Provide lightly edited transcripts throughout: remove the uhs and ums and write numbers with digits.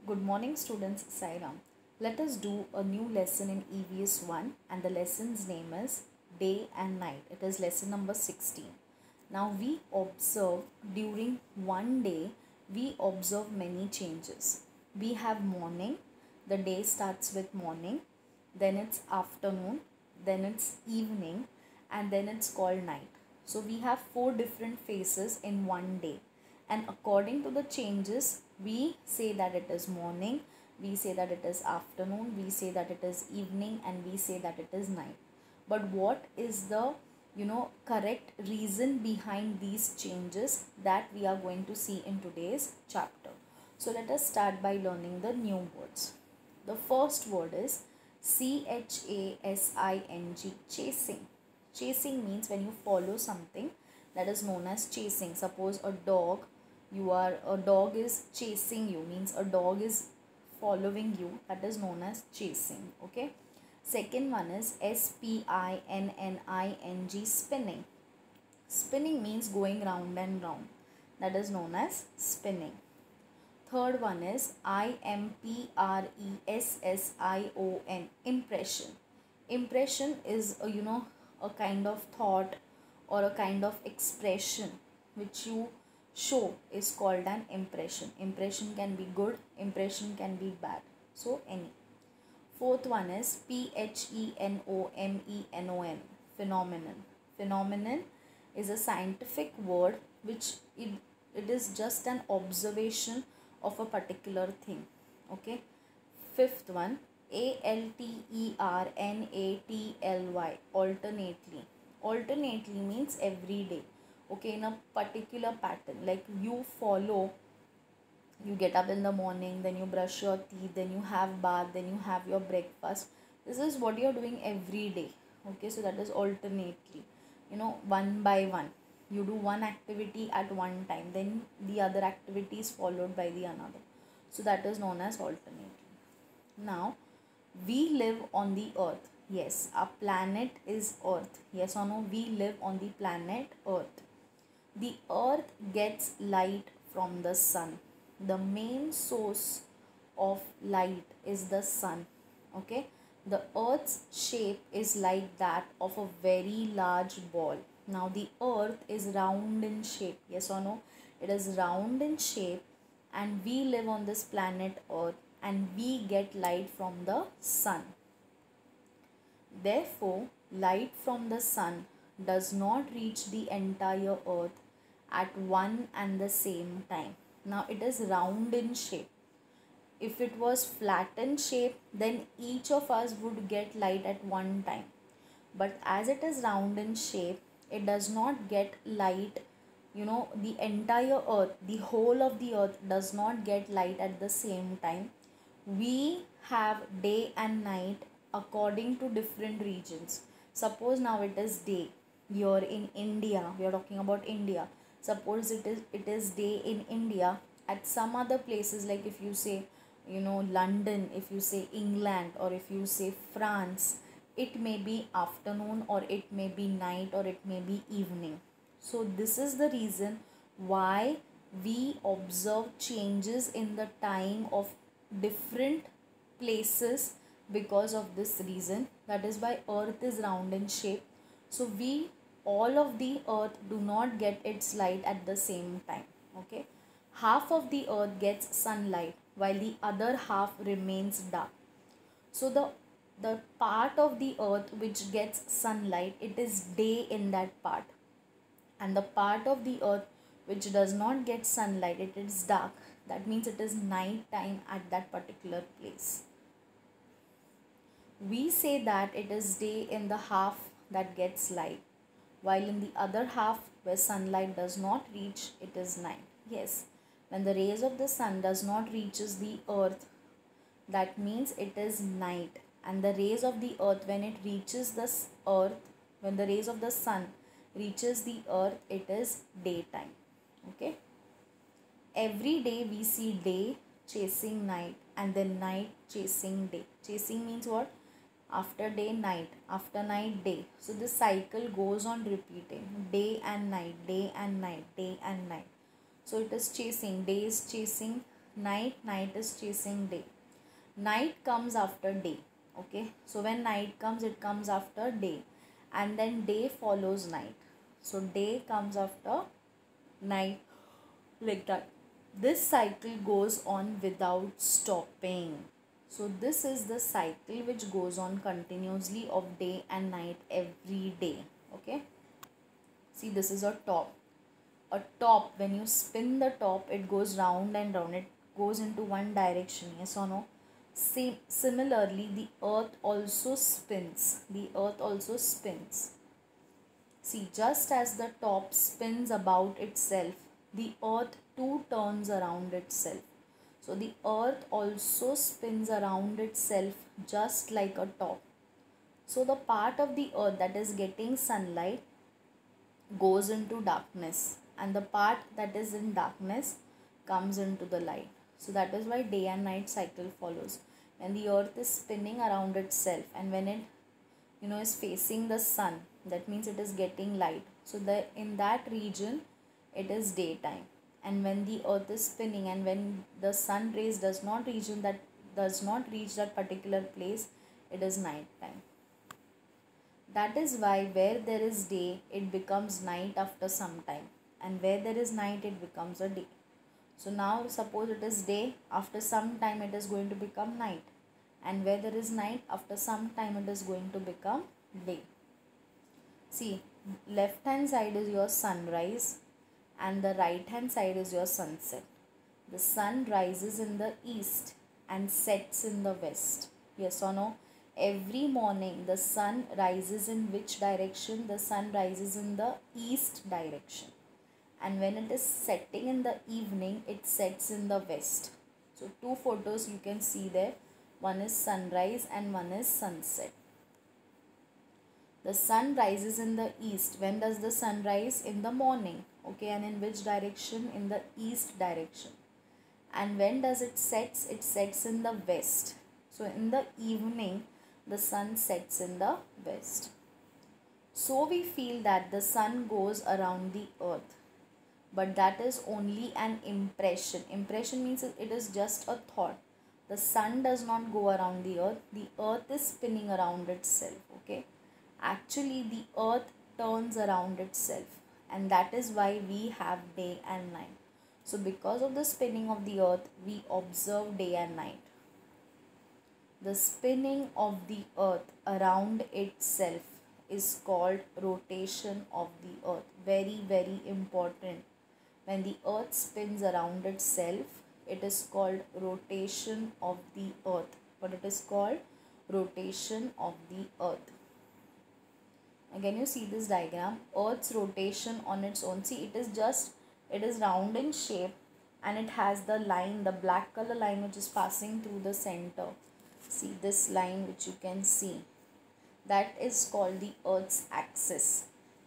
Good morning, students. Sairam. Let us do a new lesson in EVS 1, and the lesson's name is Day and Night. It is lesson number 16. Now, we observe during one day, we observe many changes. We have morning, the day starts with morning, then it's afternoon, then it's evening, and then it's called night. So, we have four different phases in one day, and according to the changes we say that it is morning, we say that it is afternoon, we say that it is evening, and we say that it is night. But what is the correct reason behind these changes that we are going to see in today's chapter? So let us start by learning the new words. The first word is chasing. Chasing. Chasing means when you follow something, that is known as chasing. Suppose a dog is chasing you, means a dog is following you, that is known as chasing. Okay. Second one is spinning. Spinning means going round and round, that is known as spinning. Third one is impression. Impression is a kind of thought or a kind of expression which you show is called an impression. Impression can be good, impression can be bad, so any. Fourth one is phenomenon. Phenomenon is a scientific word which it is just an observation of a particular thing. Okay. Fifth one, alternately. Alternately means every day. Okay, in a particular pattern, like you follow, you get up in the morning, then you brush your teeth, then you have bath, then you have your breakfast. This is what you're doing every day. Okay, so that is alternately, one by one. You do one activity at one time, then the other activity is followed by the another, so that is known as alternately. Now, we live on the earth. Yes, our planet is earth. Yes or no? We live on the planet earth. The earth gets light from the sun. The main source of light is the sun. Okay. The earth's shape is like that of a very large ball. Now the earth is round in shape. Yes or no? It is round in shape, and we live on this planet earth, and we get light from the sun. Therefore, light from the sun does not reach the entire earth at one and the same time. Now it is round in shape. If it was flat in shape, then each of us would get light at one time. But as it is round in shape, it does not get light, the entire earth, the whole of the earth does not get light at the same time. We have day and night according to different regions. Suppose now it is day. You're in India. We are talking about India. Suppose it is day in India. At some other places, like if you say, London, if you say England, or if you say France, it may be afternoon, or it may be night, or it may be evening. So this is the reason why we observe changes in the time of different places. Because of this reason, that is why earth is round in shape. So we, all of the earth do not get its light at the same time. Okay. Half of the earth gets sunlight while the other half remains dark. So the part of the earth which gets sunlight, it is day in that part, and the part of the earth which does not get sunlight, it is dark. That means it is night time at that particular place. We say that it is day in the half that gets light, while in the other half where sunlight does not reach, it is night. Yes, when the rays of the sun does not reaches the earth, that means it is night. And the rays of the earth, when it reaches the earth, when the rays of the sun reaches the earth, it is daytime. Okay. Every day we see day chasing night, and then night chasing day. Chasing means what? After day, night, after night, day. So this cycle goes on repeating, day and night, day and night, day and night. So it is chasing, day is chasing night is chasing day. Night comes after day. Okay, so when night comes, it comes after day, and then day follows night. So day comes after night, like that. This cycle goes on without stopping. So this is the cycle which goes on continuously of day and night every day. Okay, see, this is a top. A top, when you spin the top, it goes round and round, it goes into one direction, yes or no? Similarly, the earth also spins. The earth also spins. See, just as the top spins about itself, the earth too turns around itself. So the earth also spins around itself just like a top. So the part of the earth that is getting sunlight goes into darkness, and the part that is in darkness comes into the light. So that is why day and night cycle follows. When the earth is spinning around itself, and when it is facing the sun, that means it is getting light. So the in that region it is daytime. And when the earth is spinning, and when the sun rays does not reach that particular place, it is night time. That is why where there is day, it becomes night after some time, and where there is night, it becomes a day. So now suppose it is day, after some time it is going to become night, and where there is night, after some time it is going to become day. See, left hand side is your sunrise and the right hand side is your sunset. The sun rises in the east and sets in the west. Yes or no? Every morning the sun rises in which direction? The sun rises in the east direction. And when it is setting in the evening, it sets in the west. So two photos you can see there. One is sunrise and one is sunset. The sun rises in the east. When does the sun rise? In the morning. Okay, and in which direction? In the east direction. And when does it sets? It sets in the west. So in the evening, the sun sets in the west. So we feel that the sun goes around the earth, but that is only an impression. Impression means it is just a thought. The sun does not go around the earth is spinning around itself. Okay, actually the earth turns around itself, and that is why we have day and night. So because of the spinning of the earth, we observe day and night. The spinning of the earth around itself is called rotation of the earth. Very, very important. When the earth spins around itself, it is called rotation of the earth. But it is called rotation of the earth. Again, you see this diagram, earth's rotation on its own. See, it is round in shape, and it has the line, the black color line which is passing through the center. See this line which you can see, that is called the earth's axis.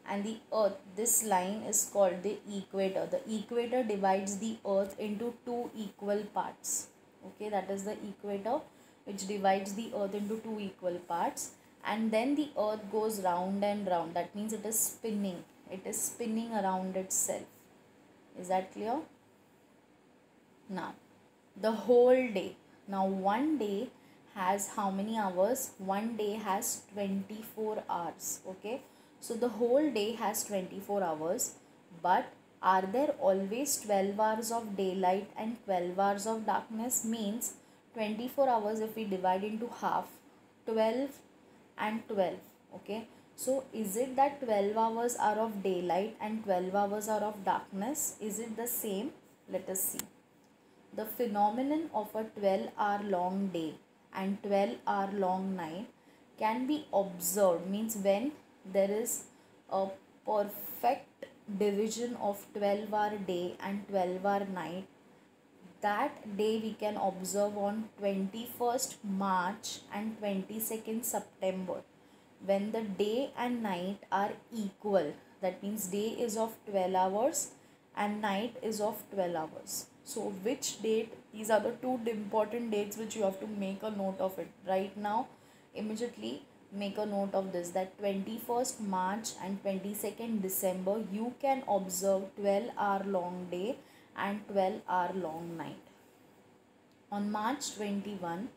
And the earth, this line is called the equator. The equator divides the earth into two equal parts. Okay, that is the equator which divides the earth into two equal parts. And then the earth goes round and round. That means it is spinning. It is spinning around itself. Is that clear? Now, the whole day. Now, one day has how many hours? One day has 24 hours. Okay. So, the whole day has 24 hours. But are there always 12 hours of daylight and 12 hours of darkness? Means 24 hours if we divide into half, 12 and 12. Okay. So, is it that 12 hours are of daylight and 12 hours are of darkness? Is it the same? Let us see. The phenomenon of a 12-hour long day and 12-hour long night can be observed. Means when there is a perfect division of 12-hour day and 12-hour night, that day we can observe on 21st March and 22nd September, when the day and night are equal. That means day is of 12 hours and night is of 12 hours. So which date? These are the two important dates which you have to make a note of it. Right now, immediately make a note of this, that 21st March and 22nd December, you can observe 12-hour long day and 12-hour long night. On March 21,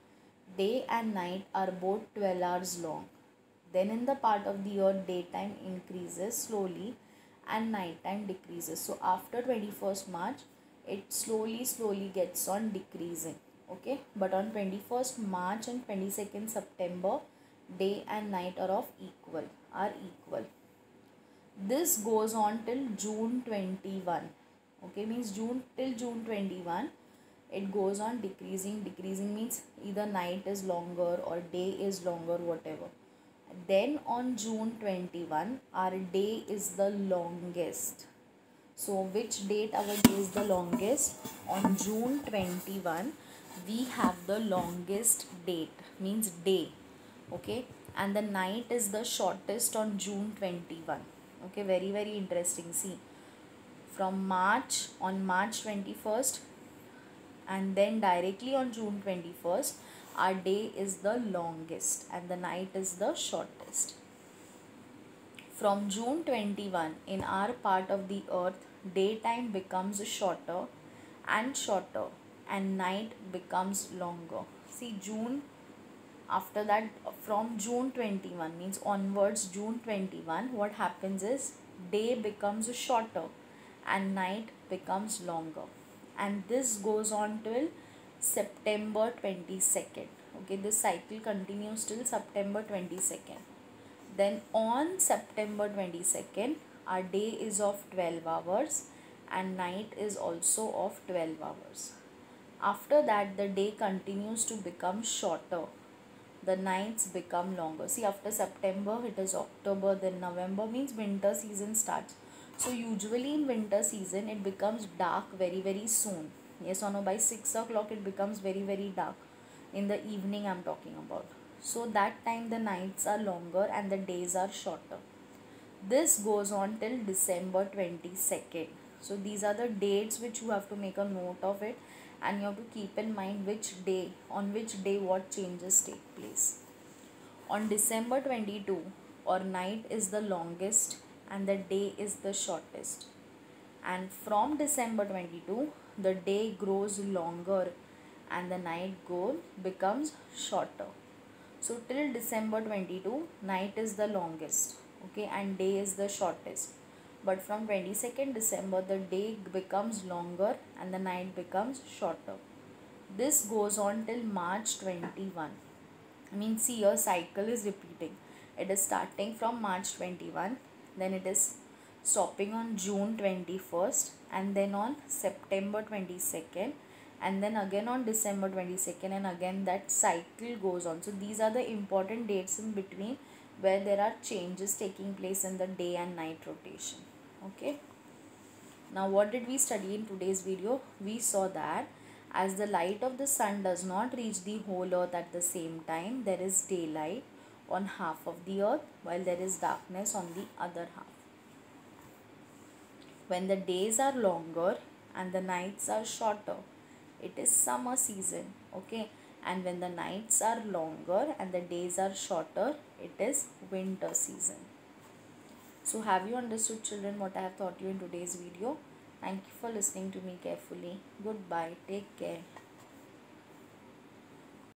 day and night are both 12 hours long. Then in the part of the year, daytime increases slowly and nighttime decreases. So after 21st March, it slowly gets on decreasing. Okay, but on 21st March and 22nd September, day and night are equal. This goes on till June 21. Okay, means June 21 it goes on decreasing means either night is longer or day is longer, whatever. Then on June 21 our day is the longest. So which date our day is the longest? On June 21 we have the longest date, means day. Okay, and the night is the shortest on June 21. Okay, very interesting. See, from March 21st and then directly on June 21st our day is the longest and the night is the shortest. From June 21 in our part of the earth, daytime becomes shorter and night becomes longer. See, June, after that, from June 21 means onwards June 21, what happens is day becomes shorter and night becomes longer, and this goes on till September 22nd. Okay, this cycle continues till September 22nd. Then on September 22nd our day is of 12 hours and night is also of 12 hours. After that the day continues to become shorter, the nights become longer. See, after September it is October, then November, means winter season starts. So usually in winter season it becomes dark very soon. Yes or no? By 6 o'clock it becomes very dark. In the evening I'm talking about. So that time the nights are longer and the days are shorter. This goes on till December 22nd. So these are the dates which you have to make a note of it, and you have to keep in mind on which day what changes take place. On December 22, our night is the longest and the day is the shortest. And from December 22, the day grows longer and the night becomes shorter. So till December 22, night is the longest, okay, and day is the shortest. But from 22nd December, the day becomes longer and the night becomes shorter. This goes on till March 21. I mean, see, your cycle is repeating. It is starting from March 21, then it is stopping on June 21st, and then on September 22nd, and then again on December 22nd, and again that cycle goes on. So these are the important dates in between where there are changes taking place in the day and night rotation. Okay, now what did we study in today's video? We saw that as the light of the sun does not reach the whole earth at the same time, there is daylight on half of the earth while there is darkness on the other half. When the days are longer and the nights are shorter, it is summer season. Okay, and when the nights are longer and the days are shorter, it is winter season. So have you understood, children, what I have taught you in today's video? Thank you for listening to me carefully. Goodbye. Take care.